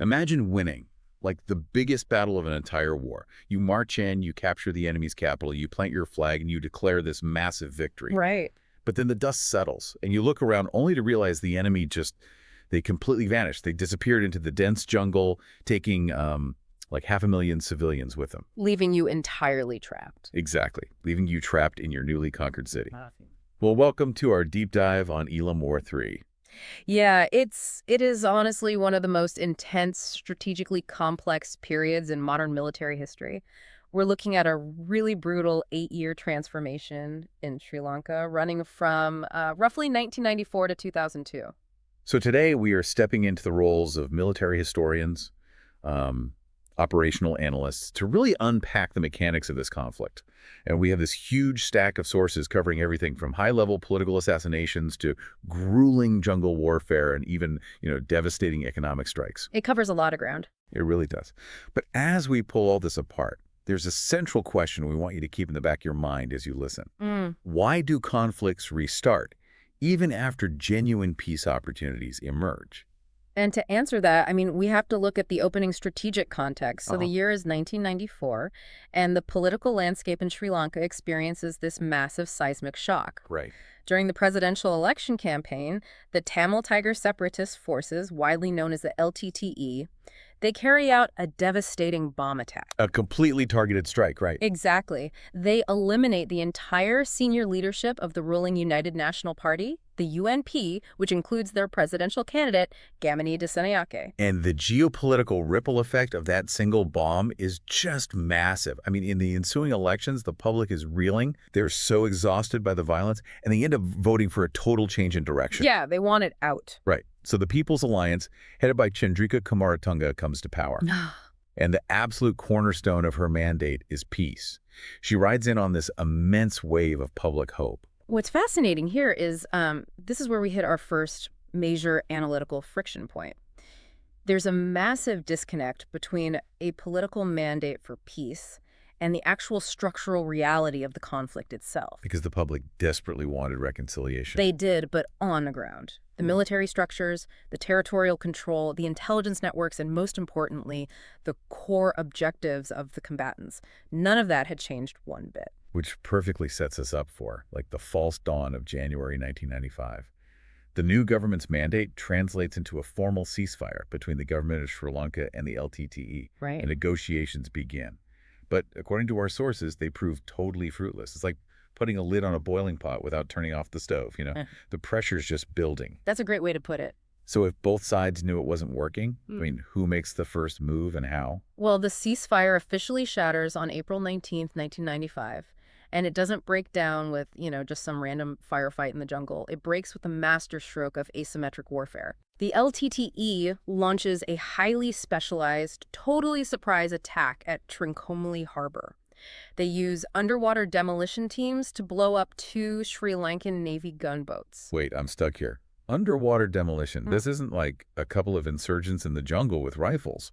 Imagine winning, like the biggest battle of an entire war. You march in, you capture the enemy's capital, you plant your flag, and you declare this massive victory. Right. But then the dust settles, and you look around only to realize the enemy they completely vanished. They disappeared into the dense jungle, taking like 500,000 civilians with them. Leaving you entirely trapped. Exactly, leaving you trapped in your newly conquered city. Nothing. Well, welcome to our deep dive on Eelam War 3. Yeah, it is honestly one of the most intense, strategically complex periods in modern military history. We're looking at a really brutal 8-year transformation in Sri Lanka, running from roughly 1994 to 2002. So today we are stepping into the roles of military historians, operational analysts, to really unpack the mechanics of this conflict. And we have this huge stack of sources covering everything from high-level political assassinations to grueling jungle warfare and even, devastating economic strikes. It covers a lot of ground. It really does. But as we pull all this apart, there's a central question we want you to keep in the back of your mind as you listen. Why do conflicts restart, even after genuine peace opportunities emerge? And to answer that, we have to look at the opening strategic context. So the year is 1994, and the political landscape in Sri Lanka experiences this massive seismic shock. Right. During the presidential election campaign, the Tamil Tiger separatist forces, widely known as the LTTE, they carry out a devastating bomb attack. A completely targeted strike, right? Exactly. They eliminate the entire senior leadership of the ruling United National Party, the UNP, which includes their presidential candidate, Gamini Dissanayake. And the geopolitical ripple effect of that single bomb is just massive. In the ensuing elections, the public is reeling. They're so exhausted by the violence, and they end up voting for a total change in direction. Yeah, they want it out. Right. So the People's Alliance, headed by Chandrika Kumaratunga, comes to power. And the absolute cornerstone of her mandate is peace. She rides in on this immense wave of public hope. What's fascinating here is this is where we hit our first major analytical friction point. There's a massive disconnect between a political mandate for peace and the actual structural reality of the conflict itself. Because the public desperately wanted reconciliation. They did, but on the ground. The military structures, the territorial control, the intelligence networks, and most importantly, the core objectives of the combatants. None of that had changed one bit. Which perfectly sets us up for, the false dawn of January 1995. The new government's mandate translates into a formal ceasefire between the government of Sri Lanka and the LTTE. Right. And negotiations begin. But according to our sources, they prove totally fruitless. It's like putting a lid on a boiling pot without turning off the stove, The pressure's just building. That's a great way to put it. So if both sides knew it wasn't working, who makes the first move and how? Well, the ceasefire officially shatters on April 19th, 1995. And it doesn't break down with, just some random firefight in the jungle. It breaks with a masterstroke of asymmetric warfare. The LTTE launches a highly specialized, totally surprise attack at Trincomalee Harbor. They use underwater demolition teams to blow up 2 Sri Lankan Navy gunboats. Wait, I'm stuck here. Underwater demolition. This isn't like a couple of insurgents in the jungle with rifles.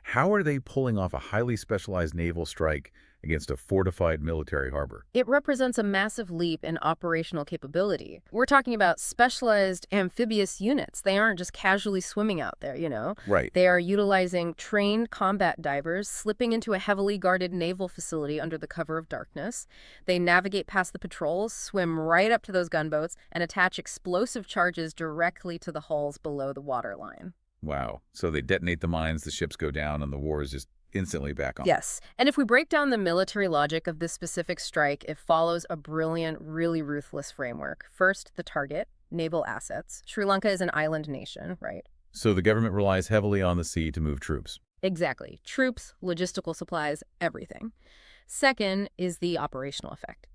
How are they pulling off a highly specialized naval strike against a fortified military harbor? It represents a massive leap in operational capability. We're talking about specialized amphibious units. They aren't just casually swimming out there, Right. They are utilizing trained combat divers, slipping into a heavily guarded naval facility under the cover of darkness. They navigate past the patrols, swim right up to those gunboats, and attach explosive charges directly to the hulls below the waterline. Wow. So they detonate the mines, the ships go down, and the war is just instantly back on. Yes. And if we break down the military logic of this specific strike, it follows a brilliant, really ruthless framework. First, the target, naval assets. Sri Lanka is an island nation, right? So the government relies heavily on the sea to move troops. Exactly. Troops, logistical supplies, everything. Second is the operational effect.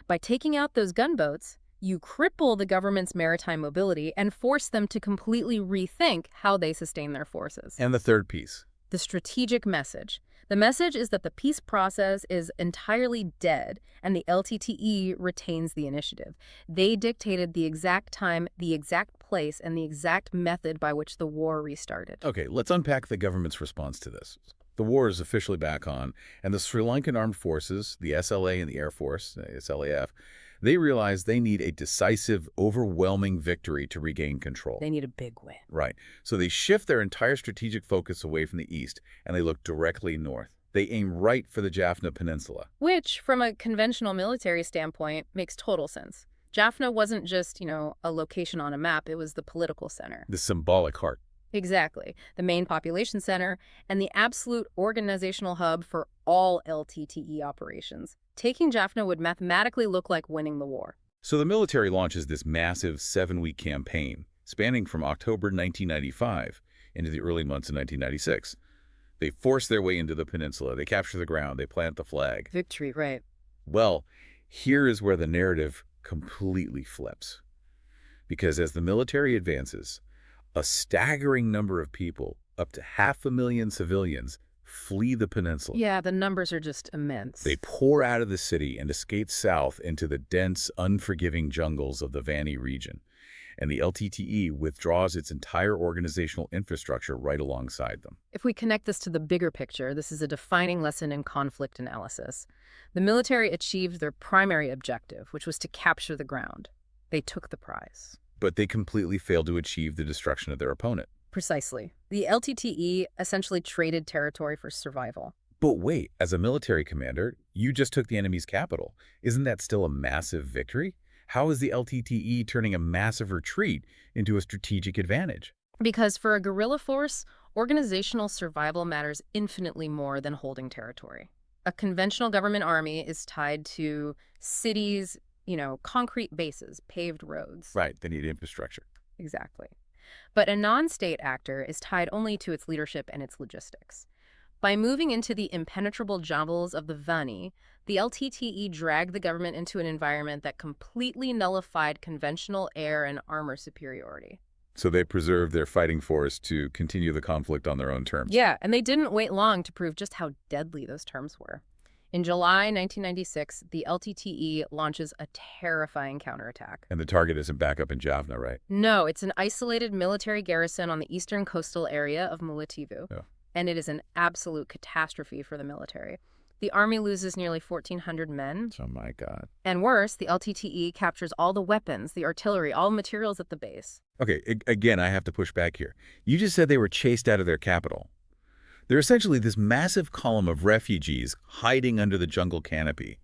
By taking out those gunboats, you cripple the government's maritime mobility and force them to completely rethink how they sustain their forces. And the third piece. The strategic message. The message is that the peace process is entirely dead and the LTTE retains the initiative. They dictated the exact time, the exact place, and the exact method by which the war restarted. Okay, let's unpack the government's response to this. The war is officially back on, and the Sri Lankan Armed Forces, the SLA and the Air Force, SLAF, They realize they need a decisive, overwhelming victory to regain control. They need a big win. Right. So they shift their entire strategic focus away from the east, and they look directly north. They aim right for the Jaffna Peninsula. Which, from a conventional military standpoint, makes total sense. Jaffna wasn't just, a location on a map, it was the political center. The symbolic heart. Exactly. The main population center and the absolute organizational hub for all LTTE operations. Taking Jaffna would mathematically look like winning the war. So the military launches this massive 7-week campaign, spanning from October 1995 into the early months of 1996. They force their way into the peninsula, they capture the ground, they plant the flag. Victory, right. Well, here is where the narrative completely flips. Because as the military advances, a staggering number of people, up to 500,000 civilians, flee the peninsula. Yeah, the numbers are just immense. They pour out of the city and escape south into the dense, unforgiving jungles of the Vanni region. And the LTTE withdraws its entire organizational infrastructure right alongside them. If we connect this to the bigger picture, this is a defining lesson in conflict analysis. The military achieved their primary objective, which was to capture the ground. They took the prize. But they completely failed to achieve the destruction of their opponent. Precisely. The LTTE essentially traded territory for survival. But wait, as a military commander, you just took the enemy's capital. Isn't that still a massive victory? How is the LTTE turning a massive retreat into a strategic advantage? Because for a guerrilla force, organizational survival matters infinitely more than holding territory. A conventional government army is tied to cities, concrete bases, paved roads. Right, they need infrastructure. Exactly. But a non-state actor is tied only to its leadership and its logistics. By moving into the impenetrable jungles of the Vanni, the LTTE dragged the government into an environment that completely nullified conventional air and armor superiority. So they preserved their fighting force to continue the conflict on their own terms. Yeah, and they didn't wait long to prove just how deadly those terms were. In July 1996, the LTTE launches a terrifying counterattack. And the target isn't back up in Jaffna, right? No, it's an isolated military garrison on the eastern coastal area of Mulativu. Yeah. And it is an absolute catastrophe for the military. The army loses nearly 1,400 men. Oh, my God. And worse, the LTTE captures all the weapons, the artillery, all materials at the base. Okay, again, I have to push back here. You just said they were chased out of their capital. They're essentially this massive column of refugees hiding under the jungle canopy.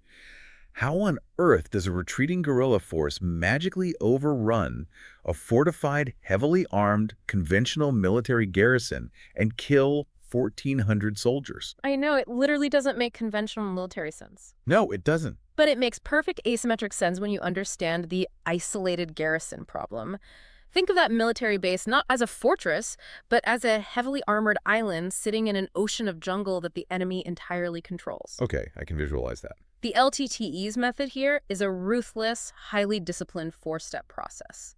How on earth does a retreating guerrilla force magically overrun a fortified, heavily armed, conventional military garrison and kill 1,400 soldiers? I know, it literally doesn't make conventional military sense. No, it doesn't. But it makes perfect asymmetric sense when you understand the isolated garrison problem. Think of that military base not as a fortress, but as a heavily armored island sitting in an ocean of jungle that the enemy entirely controls. Okay, I can visualize that. The LTTE's method here is a ruthless, highly disciplined four-step process.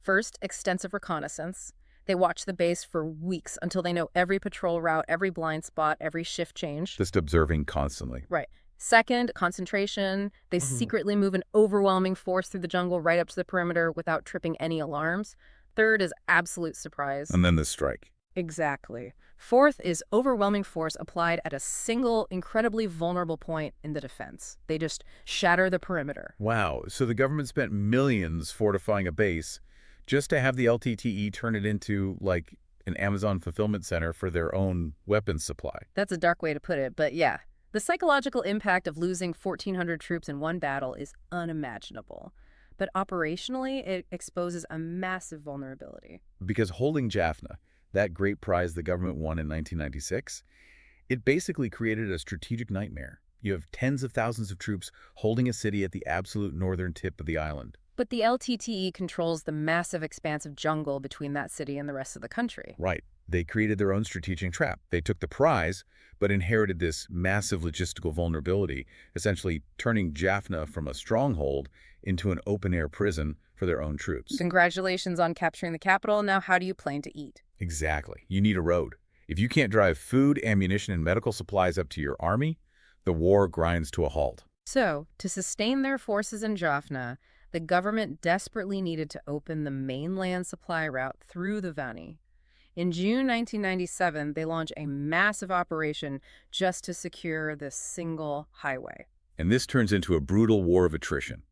First, extensive reconnaissance. They watch the base for weeks until they know every patrol route, every blind spot, every shift change. Just observing constantly. Right. Second, concentration. They secretly move an overwhelming force through the jungle right up to the perimeter without tripping any alarms. Third is absolute surprise. And then the strike. Exactly. Fourth is overwhelming force applied at a single, incredibly vulnerable point in the defense. They just shatter the perimeter. Wow, so the government spent millions fortifying a base just to have the LTTE turn it into, like, an Amazon fulfillment center for their own weapons supply. That's a dark way to put it, but yeah. The psychological impact of losing 1,400 troops in one battle is unimaginable. But operationally, it exposes a massive vulnerability. Because holding Jaffna, that great prize the government won in 1996, it basically created a strategic nightmare. You have tens of thousands of troops holding a city at the absolute northern tip of the island. But the LTTE controls the massive expanse of jungle between that city and the rest of the country. Right. They created their own strategic trap. They took the prize, but inherited this massive logistical vulnerability, essentially turning Jaffna from a stronghold into an open-air prison for their own troops. Congratulations on capturing the capital. Now how do you plan to eat? Exactly. You need a road. If you can't drive food, ammunition, and medical supplies up to your army, the war grinds to a halt. So, to sustain their forces in Jaffna, the government desperately needed to open the mainland supply route through the Vanni. In June 1997, they launched a massive operation just to secure this single highway. And this turns into a brutal war of attrition.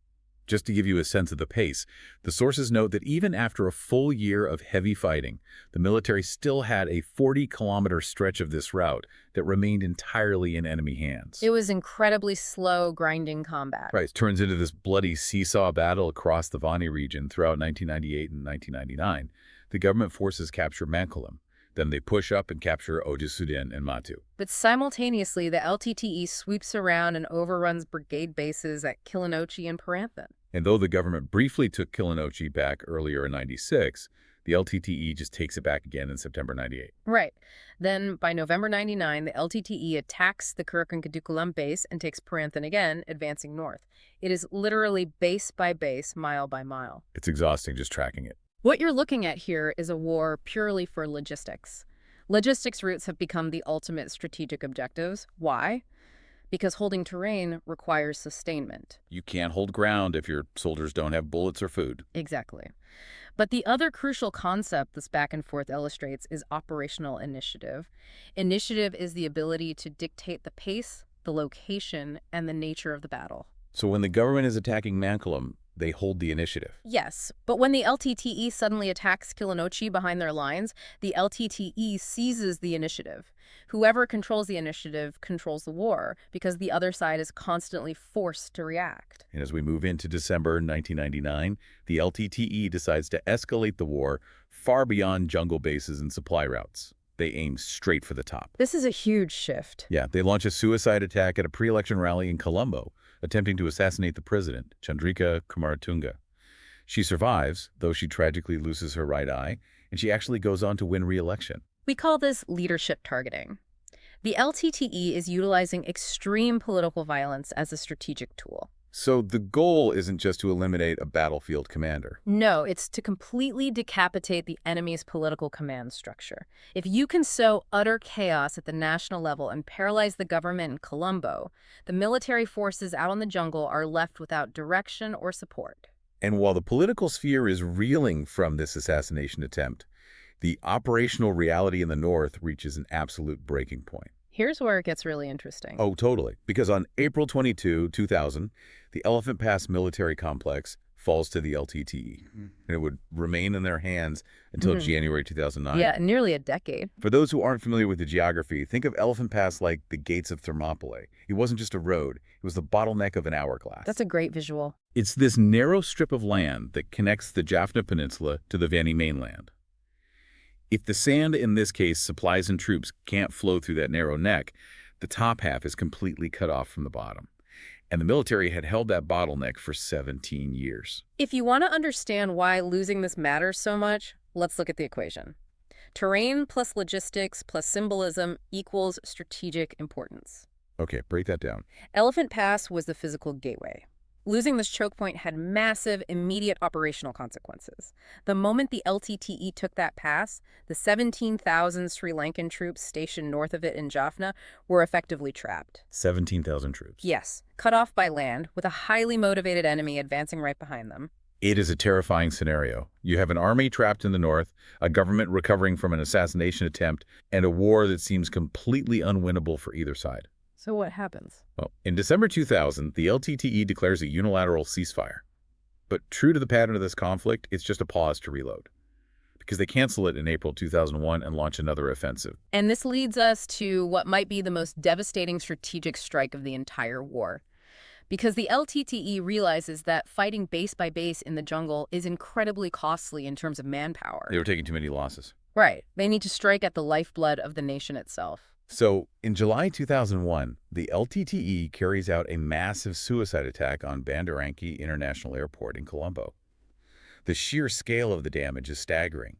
Just to give you a sense of the pace, the sources note that even after a full year of heavy fighting, the military still had a 40-kilometer stretch of this route that remained entirely in enemy hands. It was incredibly slow, grinding combat. Right, it turns into this bloody seesaw battle across the Vani region throughout 1998 and 1999. The government forces capture Mankalam. Then they push up and capture Ojisuddin and Matu. But simultaneously, the LTTE sweeps around and overruns brigade bases at Kilinochchi and Paranthan. And though the government briefly took Kilinochchi back earlier in 96, the LTTE just takes it back again in September 98. Right. Then, by November 99, the LTTE attacks the Kirkund-Kadukulam base and takes Paranthan again, advancing north. It is literally base by base, mile by mile. It's exhausting just tracking it. What you're looking at here is a war purely for logistics. Logistics routes have become the ultimate strategic objectives. Why? Because holding terrain requires sustainment. You can't hold ground if your soldiers don't have bullets or food. Exactly. But the other crucial concept this back and forth illustrates is operational initiative. Initiative is the ability to dictate the pace, the location, and the nature of the battle. So when the government is attacking Mankalam, they hold the initiative. Yes, but when the LTTE suddenly attacks Kilinochchi behind their lines, the LTTE seizes the initiative. Whoever controls the initiative controls the war, because the other side is constantly forced to react. And as we move into December 1999, the LTTE decides to escalate the war far beyond jungle bases and supply routes. They aim straight for the top. This is a huge shift. Yeah, they launch a suicide attack at a pre-election rally in Colombo, attempting to assassinate the president, Chandrika Kumaratunga. She survives, though she tragically loses her right eye, and she actually goes on to win re-election. We call this leadership targeting. The LTTE is utilizing extreme political violence as a strategic tool. So the goal isn't just to eliminate a battlefield commander. No, it's to completely decapitate the enemy's political command structure. If you can sow utter chaos at the national level and paralyze the government in Colombo, the military forces out in the jungle are left without direction or support. And while the political sphere is reeling from this assassination attempt, the operational reality in the north reaches an absolute breaking point. Here's where it gets really interesting. Oh, totally. Because on April 22, 2000, the Elephant Pass military complex falls to the LTTE. And it would remain in their hands until January 2009. Yeah, nearly a decade. For those who aren't familiar with the geography, think of Elephant Pass like the gates of Thermopylae. It wasn't just a road. It was the bottleneck of an hourglass. That's a great visual. It's this narrow strip of land that connects the Jaffna Peninsula to the Vani mainland. If the sand, in this case supplies and troops, can't flow through that narrow neck, the top half is completely cut off from the bottom. And the military had held that bottleneck for 17 years. If you want to understand why losing this matters so much, let's look at the equation. Terrain plus logistics plus symbolism equals strategic importance. Okay, break that down. Elephant Pass was the physical gateway. Losing this choke point had massive, immediate operational consequences. The moment the LTTE took that pass, the 17,000 Sri Lankan troops stationed north of it in Jaffna were effectively trapped. 17,000 troops. Yes, cut off by land, with a highly motivated enemy advancing right behind them. It is a terrifying scenario. You have an army trapped in the north, a government recovering from an assassination attempt, and a war that seems completely unwinnable for either side. So what happens? Well, in December 2000, the LTTE declares a unilateral ceasefire. But true to the pattern of this conflict, it's just a pause to reload. Because they cancel it in April 2001 and launch another offensive. And this leads us to what might be the most devastating strategic strike of the entire war. Because the LTTE realizes that fighting base by base in the jungle is incredibly costly in terms of manpower. They were taking too many losses. Right. They need to strike at the lifeblood of the nation itself. So, in July 2001, the LTTE carries out a massive suicide attack on Bandaranaike International Airport in Colombo. The sheer scale of the damage is staggering.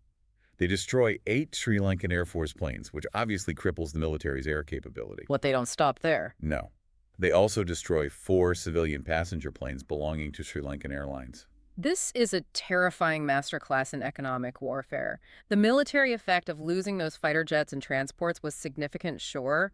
They destroy 8 Sri Lankan Air Force planes, which obviously cripples the military's air capability. What, they don't stop there? No. They also destroy 4 civilian passenger planes belonging to Sri Lankan Airlines. This is a terrifying masterclass in economic warfare. The military effect of losing those fighter jets and transports was significant, sure,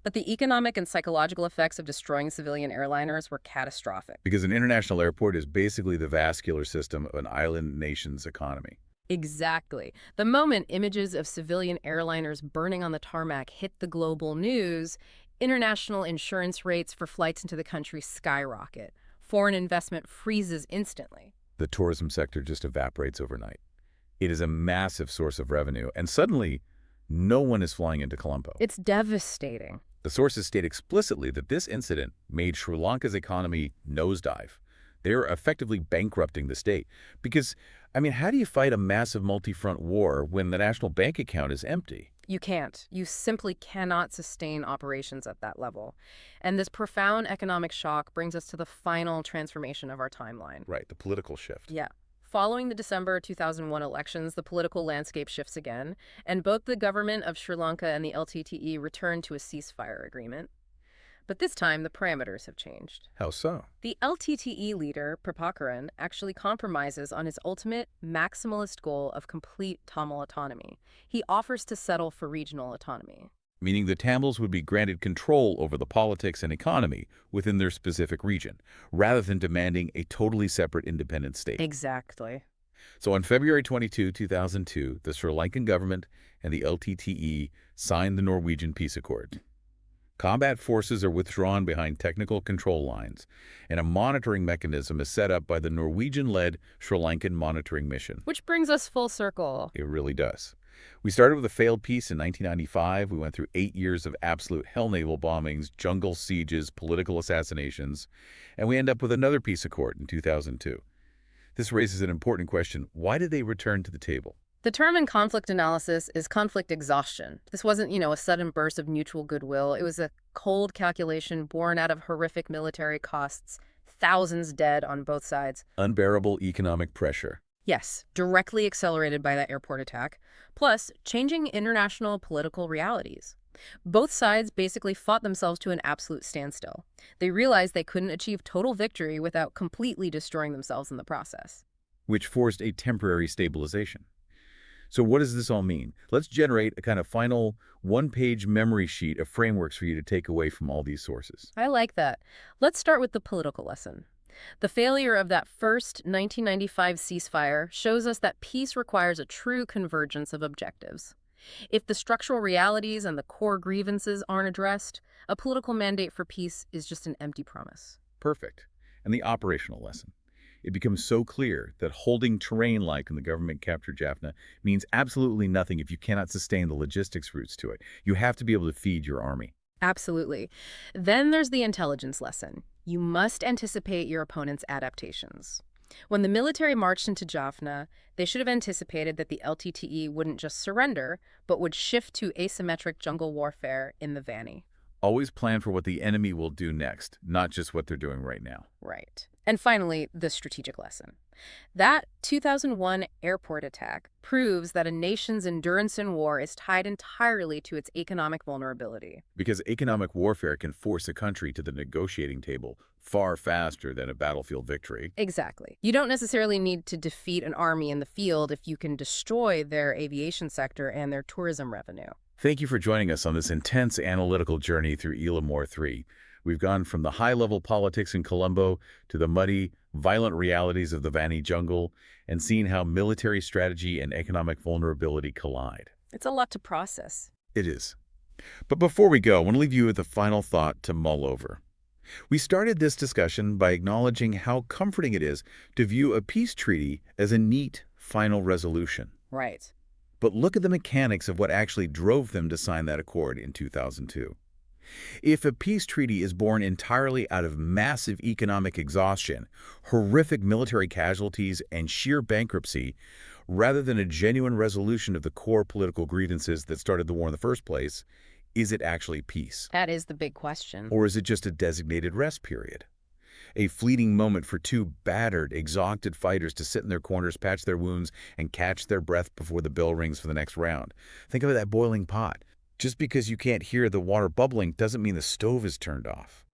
but the economic and psychological effects of destroying civilian airliners were catastrophic. Because an international airport is basically the vascular system of an island nation's economy. Exactly. The moment images of civilian airliners burning on the tarmac hit the global news, international insurance rates for flights into the country skyrocket. Foreign investment freezes instantly. The tourism sector just evaporates overnight. It is a massive source of revenue, and suddenly, no one is flying into Colombo. It's devastating. The sources state explicitly that this incident made Sri Lanka's economy nosedive. They're effectively bankrupting the state. Because, I mean, how do you fight a massive multi-front war when the national bank account is empty? You can't. You simply cannot sustain operations at that level. And this profound economic shock brings us to the final transformation of our timeline. Right, the political shift. Yeah. Following the December 2001 elections, the political landscape shifts again, and both the government of Sri Lanka and the LTTE return to a ceasefire agreement. But this time, the parameters have changed. How so? The LTTE leader, Prabhakaran, actually compromises on his ultimate maximalist goal of complete Tamil autonomy. He offers to settle for regional autonomy. Meaning the Tamils would be granted control over the politics and economy within their specific region, rather than demanding a totally separate independent state. Exactly. So on February 22, 2002, the Sri Lankan government and the LTTE signed the Norwegian Peace Accord. Combat forces are withdrawn behind technical control lines, and a monitoring mechanism is set up by the Norwegian-led Sri Lankan Monitoring Mission. Which brings us full circle. It really does. We started with a failed peace in 1995. We went through 8 years of absolute hell naval bombings, jungle sieges, political assassinations, and we end up with another peace accord in 2002. This raises an important question. Why did they return to the table? The term in conflict analysis is conflict exhaustion. This wasn't, a sudden burst of mutual goodwill. It was a cold calculation born out of horrific military costs, thousands dead on both sides. Unbearable economic pressure. Yes, directly accelerated by that airport attack, plus changing international political realities. Both sides basically fought themselves to an absolute standstill. They realized they couldn't achieve total victory without completely destroying themselves in the process. Which forced a temporary stabilization. So what does this all mean? Let's generate a kind of final one-page memory sheet of frameworks for you to take away from all these sources. I like that. Let's start with the political lesson. The failure of that first 1995 ceasefire shows us that peace requires a true convergence of objectives. If the structural realities and the core grievances aren't addressed, a political mandate for peace is just an empty promise. Perfect. And the operational lesson. It becomes so clear that holding terrain like when the government captured Jaffna means absolutely nothing if you cannot sustain the logistics routes to it. You have to be able to feed your army. Absolutely. Then there's the intelligence lesson. You must anticipate your opponent's adaptations. When the military marched into Jaffna, they should have anticipated that the LTTE wouldn't just surrender, but would shift to asymmetric jungle warfare in the Vani. Always plan for what the enemy will do next, not just what they're doing right now. Right. And finally, the strategic lesson. That 2001 airport attack proves that a nation's endurance in war is tied entirely to its economic vulnerability. Because economic warfare can force a country to the negotiating table far faster than a battlefield victory. Exactly. You don't necessarily need to defeat an army in the field if you can destroy their aviation sector and their tourism revenue. Thank you for joining us on this intense analytical journey through Eelam War 3. We've gone from the high-level politics in Colombo to the muddy, violent realities of the Vani jungle and seen how military strategy and economic vulnerability collide. It's a lot to process. It is. But before we go, I want to leave you with a final thought to mull over. We started this discussion by acknowledging how comforting it is to view a peace treaty as a neat, final resolution. Right. But look at the mechanics of what actually drove them to sign that accord in 2002. If a peace treaty is born entirely out of massive economic exhaustion, horrific military casualties, and sheer bankruptcy, rather than a genuine resolution of the core political grievances that started the war in the first place, is it actually peace? That is the big question. Or is it just a designated rest period? A fleeting moment for two battered, exhausted fighters to sit in their corners, patch their wounds, and catch their breath before the bell rings for the next round. Think of that boiling pot. Just because you can't hear the water bubbling doesn't mean the stove is turned off.